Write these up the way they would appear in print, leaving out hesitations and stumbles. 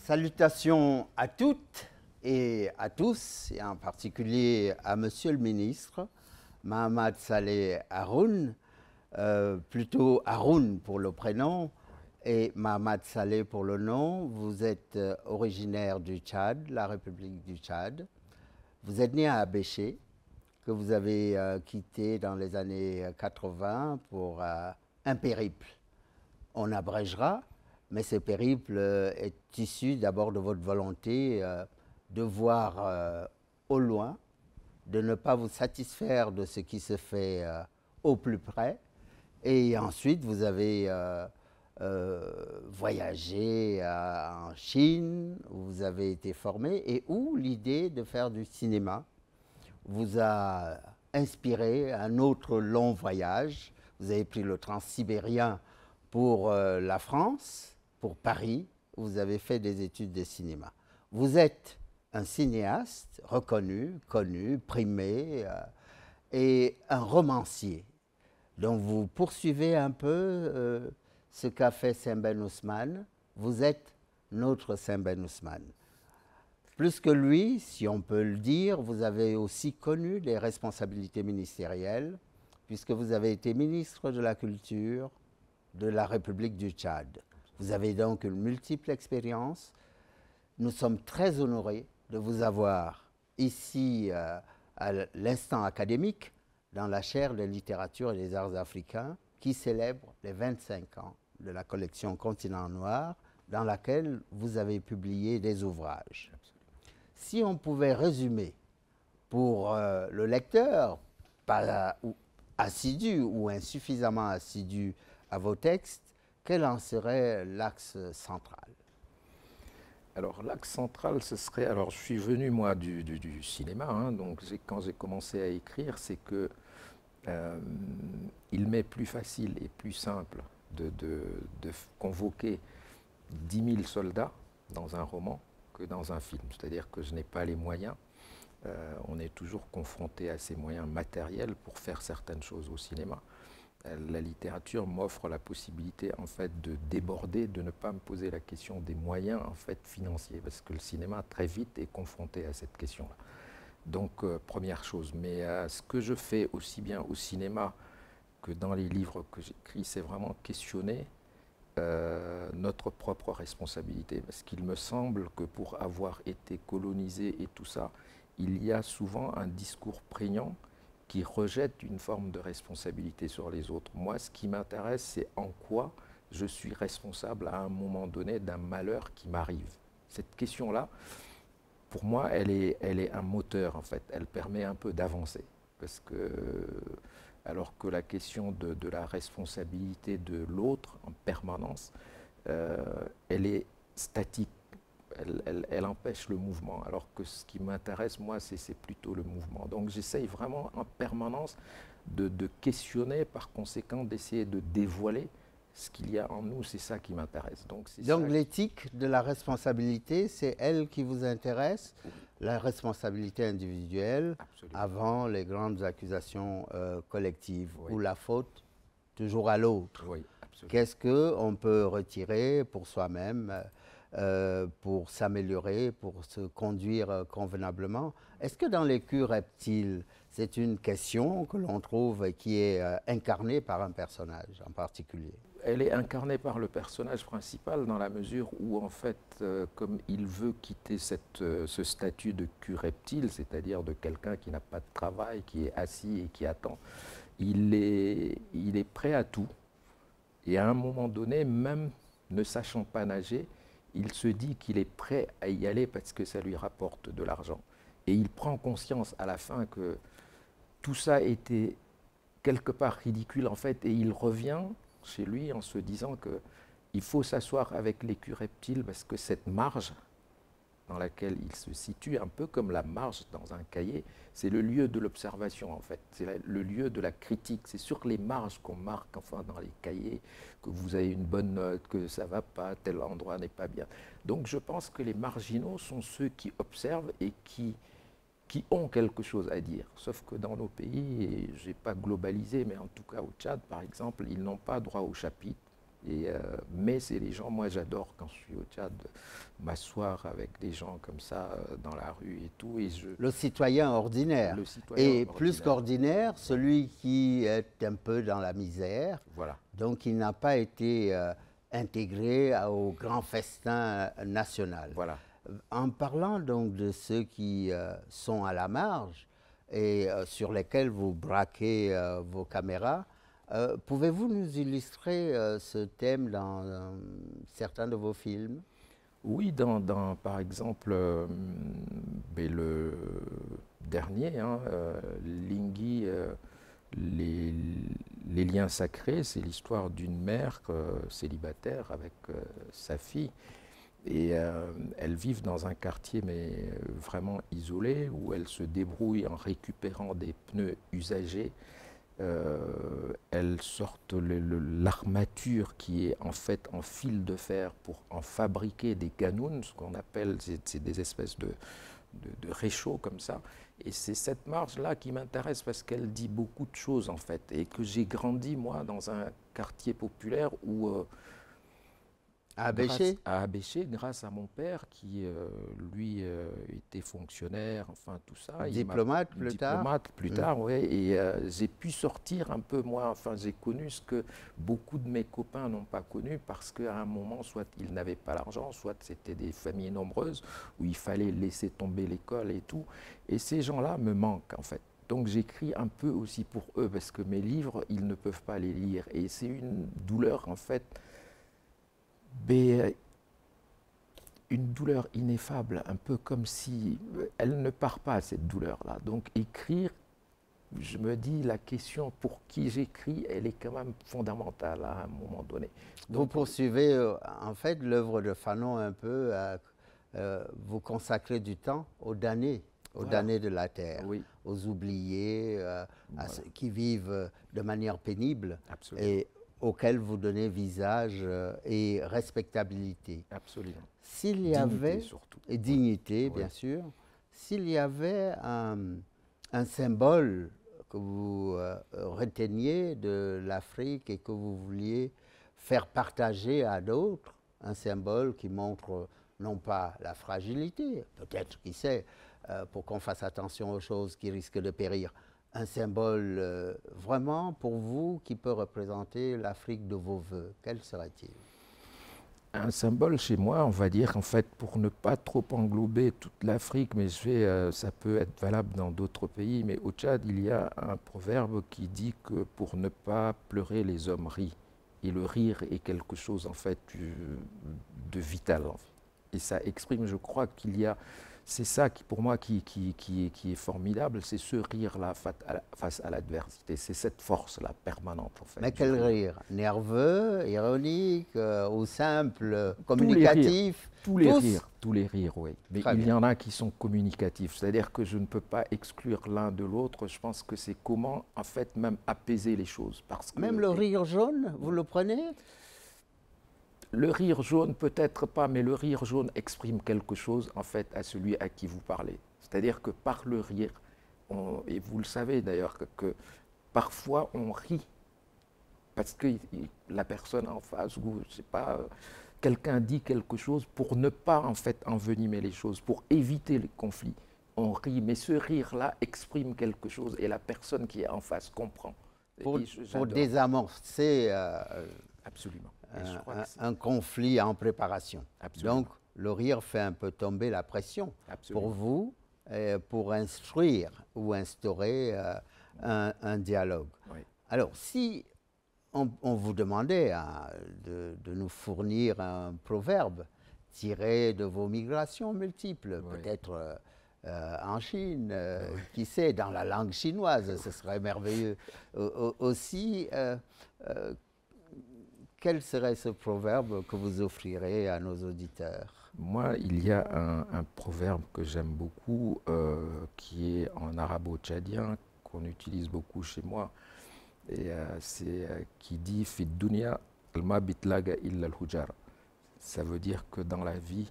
Salutations à toutes et à tous, et en particulier à Monsieur le ministre, Mahamat Saleh Haroun, plutôt Haroun pour le prénom, et Mahamat Saleh pour le nom. Vous êtes originaire du Tchad, la République du Tchad. Vous êtes né à Abéché, que vous avez quitté dans les années 80 pour un périple. On abrégera, mais ce périple est issu d'abord de votre volonté de voir au loin, de ne pas vous satisfaire de ce qui se fait au plus près. Et ensuite, vous avez voyagé en Chine, où vous avez été formé, et où l'idée de faire du cinéma vous a inspiré un autre long voyage. Vous avez pris le transsibérien pour la France, pour Paris, où vous avez fait des études de cinéma. Vous êtes un cinéaste reconnu, connu, primé, et un romancier. Donc vous poursuivez un peu ce qu'a fait Sembène Ousmane. Vous êtes notre Sembène Ousmane. Plus que lui, si on peut le dire, vous avez aussi connu les responsabilités ministérielles, puisque vous avez été ministre de la Culture de la République du Tchad. Vous avez donc une multiple expérience. Nous sommes très honorés de vous avoir ici à l'instant académique dans la chaire de littérature et des arts africains qui célèbre les 25 ans de la collection Continent Noir dans laquelle vous avez publié des ouvrages. Si on pouvait résumer pour le lecteur, pas assidu ou insuffisamment assidu à vos textes, quel en serait l'axe central? Alors l'axe central, ce serait... Alors je suis venu moi du cinéma, hein, donc quand j'ai commencé à écrire, c'est que il m'est plus facile et plus simple de convoquer 10 000 soldats dans un roman que dans un film. C'est-à-dire que je n'ai pas les moyens. On est toujours confronté à ces moyens matériels pour faire certaines choses au cinéma. La littérature m'offre la possibilité en fait de déborder, de ne pas me poser la question des moyens en fait financiers, parce que le cinéma très vite est confronté à cette question-là. Donc première chose, mais ce que je fais aussi bien au cinéma que dans les livres que j'écris, c'est vraiment questionner notre propre responsabilité, parce qu'il me semble que pour avoir été colonisé et tout ça, il y a souvent un discours prégnant qui rejette une forme de responsabilité sur les autres. Moi, ce qui m'intéresse, c'est en quoi je suis responsable à un moment donné d'un malheur qui m'arrive. Cette question-là, pour moi, elle est un moteur, en fait. Elle permet un peu d'avancer. Parce que, alors que la question de la responsabilité de l'autre en permanence, elle est statique. Elle empêche le mouvement, alors que ce qui m'intéresse, moi, c'est plutôt le mouvement. Donc j'essaye vraiment en permanence de questionner, par conséquent, d'essayer de dévoiler ce qu'il y a en nous, c'est ça qui m'intéresse. Donc l'éthique de la responsabilité, c'est elle qui vous intéresse, oui. La responsabilité individuelle, absolument, avant les grandes accusations collectives, oui, ou la faute toujours à l'autre. Oui, qu'est-ce qu'on peut retirer pour soi-même pour s'améliorer, pour se conduire convenablement? Est-ce que dans les culs reptiles, c'est une question que l'on trouve qui est incarnée par un personnage en particulier? Elle est incarnée par le personnage principal dans la mesure où, en fait, comme il veut quitter ce statut de cul reptile, c'est-à-dire de quelqu'un qui n'a pas de travail, qui est assis et qui attend, il est prêt à tout. Et à un moment donné, même ne sachant pas nager, il se dit qu'il est prêt à y aller parce que ça lui rapporte de l'argent. Et il prend conscience à la fin que tout ça était quelque part ridicule, en fait, et il revient chez lui en se disant qu'il faut s'asseoir avec les culs reptiles parce que cette marge dans laquelle il se situe, un peu comme la marge dans un cahier, c'est le lieu de l'observation, en fait. C'est le lieu de la critique. C'est sur les marges qu'on marque, enfin, dans les cahiers, que vous avez une bonne note, que ça ne va pas, tel endroit n'est pas bien. Donc je pense que les marginaux sont ceux qui observent et qui ont quelque chose à dire. Sauf que dans nos pays, et je n'ai pas globalisé, mais en tout cas au Tchad, par exemple, ils n'ont pas droit au chapitre, Mais c'est les gens, moi j'adore quand je suis au Tchad, m'asseoir avec des gens comme ça dans la rue et tout. Le citoyen ordinaire. Le citoyen Et ordinaire. plus qu'ordinaire, celui qui est un peu dans la misère. Voilà. Donc il n'a pas été intégré au grand festin national. Voilà. En parlant donc de ceux qui sont à la marge et sur lesquels vous braquez vos caméras, pouvez-vous nous illustrer ce thème dans certains de vos films? Oui, par exemple, le dernier, hein, Lingui, les liens sacrés, c'est l'histoire d'une mère célibataire avec sa fille. Et elles vivent dans un quartier mais vraiment isolé où elles se débrouillent en récupérant des pneus usagés. Elles sortent l'armature qui est en fait en fil de fer pour en fabriquer des ganouns, ce qu'on appelle, c'est des espèces de réchauds comme ça. Et c'est cette marge-là qui m'intéresse parce qu'elle dit beaucoup de choses en fait. Et que j'ai grandi moi dans un quartier populaire où... À Abéché? À Abéché, grâce à mon père qui, lui, était fonctionnaire, enfin tout ça. Diplomate plus tard, oui. Et j'ai pu sortir un peu, moi, enfin j'ai connu ce que beaucoup de mes copains n'ont pas connu parce qu'à un moment, soit ils n'avaient pas l'argent, soit c'était des familles nombreuses où il fallait laisser tomber l'école et tout. Et ces gens-là me manquent, en fait. Donc j'écris un peu aussi pour eux parce que mes livres, ils ne peuvent pas les lire. Et c'est une douleur, en fait, mais une douleur ineffable, un peu comme si elle ne part pas, cette douleur-là. Donc écrire, je me dis, la question pour qui j'écris, elle est quand même fondamentale à un moment donné. Donc, vous poursuivez en fait l'œuvre de Fanon un peu, vous consacrez du temps aux damnés, de la terre, oui, aux oubliés, à ceux qui vivent de manière pénible. Absolument. Et auquel vous donnez visage et respectabilité. Absolument. S'il y avait, surtout. et dignité, Oui. bien sûr, s'il y avait un symbole que vous reteniez de l'Afrique et que vous vouliez faire partager à d'autres, un symbole qui montre non pas la fragilité, peut-être, qui sait, pour qu'on fasse attention aux choses qui risquent de périr, un symbole vraiment pour vous qui peut représenter l'Afrique de vos voeux, quel serait-il? Un symbole chez moi, on va dire, en fait, pour ne pas trop englober toute l'Afrique, mais ça peut être valable dans d'autres pays, mais au Tchad, il y a un proverbe qui dit que pour ne pas pleurer, les hommes rient. Et le rire est quelque chose, en fait, de vital. Et ça exprime, je crois, qu'il y a... C'est ça qui, pour moi, qui est formidable, c'est ce rire-là face à l'adversité. C'est cette force-là permanente, en fait. Mais quel rire? Nerveux, ironique, ou simple, communicatif? Tous les rires, oui. Mais il y en a qui sont communicatifs. C'est-à-dire que je ne peux pas exclure l'un de l'autre. Je pense que c'est comment, en fait, même apaiser les choses. Parce que, même le rire jaune, vous le prenez? Le rire jaune, peut-être pas, mais le rire jaune exprime quelque chose, en fait, à celui à qui vous parlez. C'est-à-dire que par le rire, et vous le savez d'ailleurs, que parfois on rit parce que la personne en face, ou je sais pas, quelqu'un dit quelque chose pour ne pas, en fait, envenimer les choses, pour éviter les conflits. On rit, mais ce rire-là exprime quelque chose et la personne qui est en face comprend. Pour désamorcer... Absolument. Un conflit en préparation. Absolument. Donc, le rire fait un peu tomber la pression. Absolument. Pour vous, pour instruire ou instaurer un dialogue. Oui. Alors, si on vous demandait de nous fournir un proverbe tiré de vos migrations multiples, oui. Peut-être en Chine, oui. Qui sait, dans la langue chinoise, ce serait merveilleux. Aussi, quel serait ce proverbe que vous offrirez à nos auditeurs? Moi, il y a un proverbe que j'aime beaucoup, qui est en arabo-tchadien, qu'on utilise beaucoup chez moi, et qui dit « Fi dunya alma bitlaga illa al-hujar ». Ça veut dire que dans la vie,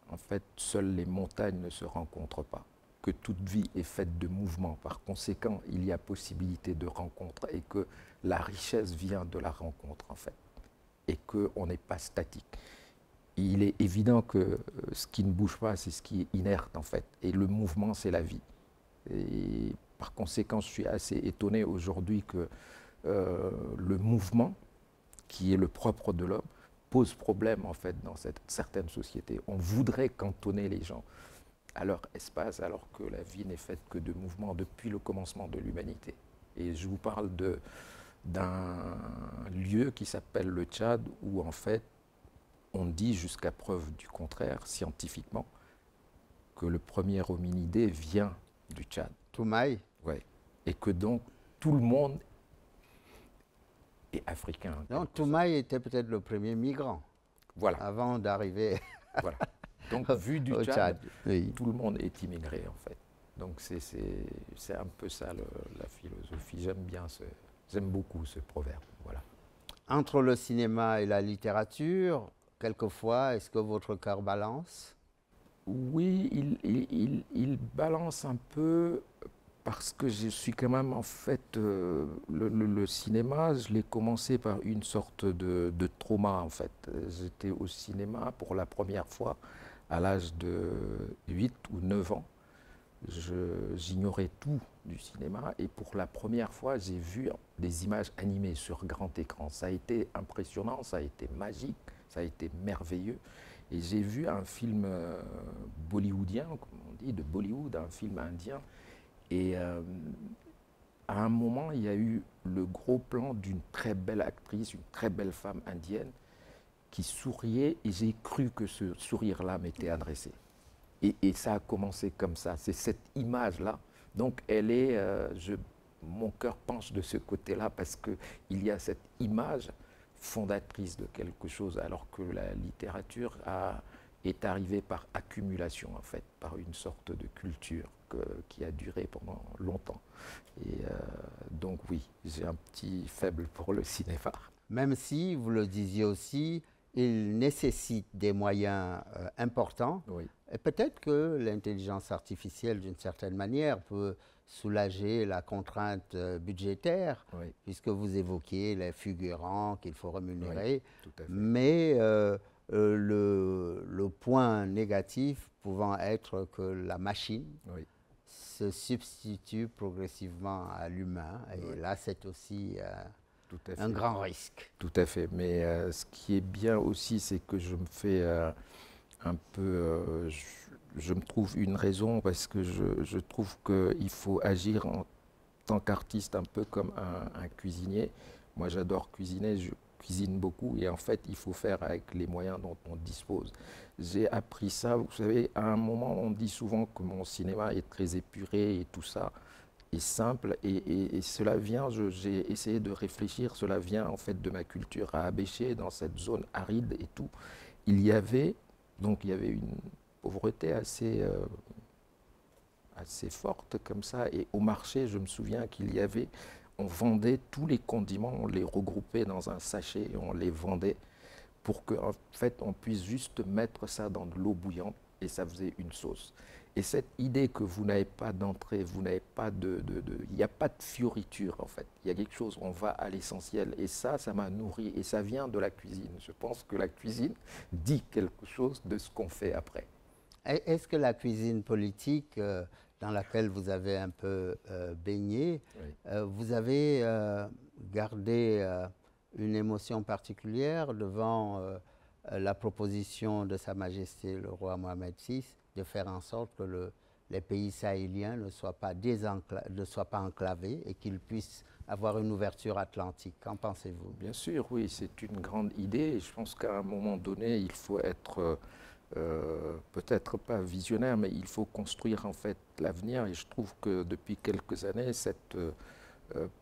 en fait, seules les montagnes ne se rencontrent pas, que toute vie est faite de mouvements. Par conséquent, il y a possibilité de rencontre et que la richesse vient de la rencontre, en fait. et qu'on n'est pas statique. Il est évident que ce qui ne bouge pas, c'est ce qui est inerte en fait. Et le mouvement, c'est la vie. Et par conséquent, je suis assez étonné aujourd'hui que le mouvement, qui est le propre de l'homme, pose problème en fait dans certaines sociétés. On voudrait cantonner les gens à leur espace alors que la vie n'est faite que de mouvements depuis le commencement de l'humanité. Et je vous parle d'un lieu qui s'appelle le Tchad où en fait on dit jusqu'à preuve du contraire scientifiquement que le premier hominidé vient du Tchad. Toumaï. Ouais. Et que donc tout le monde est africain. Donc Toumaï était peut-être le premier migrant. Voilà. Avant d'arriver. Voilà. Donc vu du Tchad, oui. Tout le monde est immigré en fait. Donc c'est un peu ça la philosophie. J'aime beaucoup ce proverbe. Voilà. Entre le cinéma et la littérature, quelquefois, est-ce que votre cœur balance? Oui, il balance un peu parce que je suis quand même en fait, le cinéma, je l'ai commencé par une sorte de trauma en fait. J'étais au cinéma pour la première fois à l'âge de 8 ou 9 ans. J'ignorais tout du cinéma et pour la première fois, j'ai vu des images animées sur grand écran. Ça a été impressionnant, ça a été magique, ça a été merveilleux. Et j'ai vu un film bollywoodien, comme on dit, de Bollywood, un film indien. Et à un moment, il y a eu le gros plan d'une très belle actrice, une très belle femme indienne, qui souriait et j'ai cru que ce sourire-là m'était adressé. Et ça a commencé comme ça, c'est cette image-là. Donc elle est, mon cœur penche de ce côté-là parce qu'il y a cette image fondatrice de quelque chose, alors que la littérature est arrivée par accumulation, en fait, par une sorte de culture qui a duré pendant longtemps. Et donc oui, j'ai un petit faible pour le cinéma. Même si, vous le disiez aussi, il nécessite des moyens importants. Oui. Et peut-être que l'intelligence artificielle, d'une certaine manière, peut soulager la contrainte budgétaire, oui. puisque vous évoquiez les figurants qu'il faut rémunérer. Oui, tout à fait. Mais le point négatif pouvant être que la machine oui. se substitue progressivement à l'humain. Et oui. là, c'est aussi un fait. grand risque. Tout à fait. Mais ce qui est bien aussi, c'est que je me fais un peu... je me trouve une raison parce que je trouve qu'il faut agir en tant qu'artiste un peu comme un cuisinier. Moi, j'adore cuisiner, je cuisine beaucoup et en fait, il faut faire avec les moyens dont on dispose. J'ai appris ça, vous savez, à un moment, on dit souvent que mon cinéma est très épuré et tout ça est simple et cela vient, j'ai essayé de réfléchir, cela vient en fait de ma culture à Abéché, dans cette zone aride et tout. Il y avait une pauvreté assez forte comme ça. Et au marché, je me souviens on vendait tous les condiments, on les regroupait dans un sachet et on les vendait pour qu'en fait, on puisse juste mettre ça dans de l'eau bouillante et ça faisait une sauce. Et cette idée que vous n'avez pas d'entrée, vous n'avez pas il n'y a pas de fioriture en fait. Il y a quelque chose, on va à l'essentiel. Et ça m'a nourri et ça vient de la cuisine. Je pense que la cuisine dit quelque chose de ce qu'on fait après. Est-ce que la cuisine politique, dans laquelle vous avez un peu baigné, oui. Vous avez gardé une émotion particulière devant la proposition de Sa Majesté le roi Mohamed VI de faire en sorte que les pays sahéliens ne soient pas enclavés et qu'ils puissent avoir une ouverture atlantique? Qu'en pensez-vous? Bien sûr, oui, c'est une grande idée. Et je pense qu'à un moment donné, il faut être peut-être pas visionnaire, mais il faut construire en fait l'avenir. Et je trouve que depuis quelques années, cette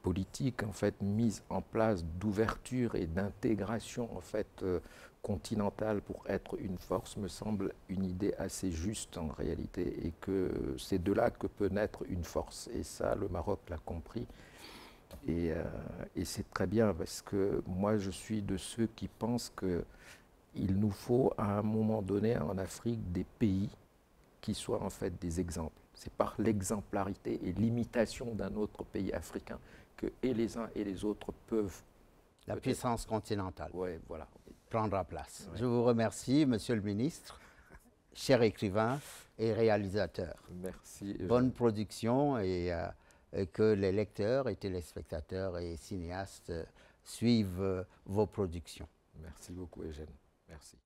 politique en fait mise en place d'ouverture et d'intégration en fait continentale pour être une force me semble une idée assez juste en réalité et que c'est de là que peut naître une force et ça le Maroc l'a compris et c'est très bien parce que moi je suis de ceux qui pensent que il nous faut à un moment donné en Afrique des pays qui soient en fait des exemples. C'est par l'exemplarité et l'imitation d'un autre pays africain que et les uns et les autres peuvent La puissance continentale. Oui, voilà. Prendra place. Ouais. Je vous remercie, Monsieur le Ministre, cher écrivain et réalisateur. Merci. Bonne production et que les lecteurs et téléspectateurs et cinéastes suivent vos productions. Merci beaucoup, Eugène. Merci.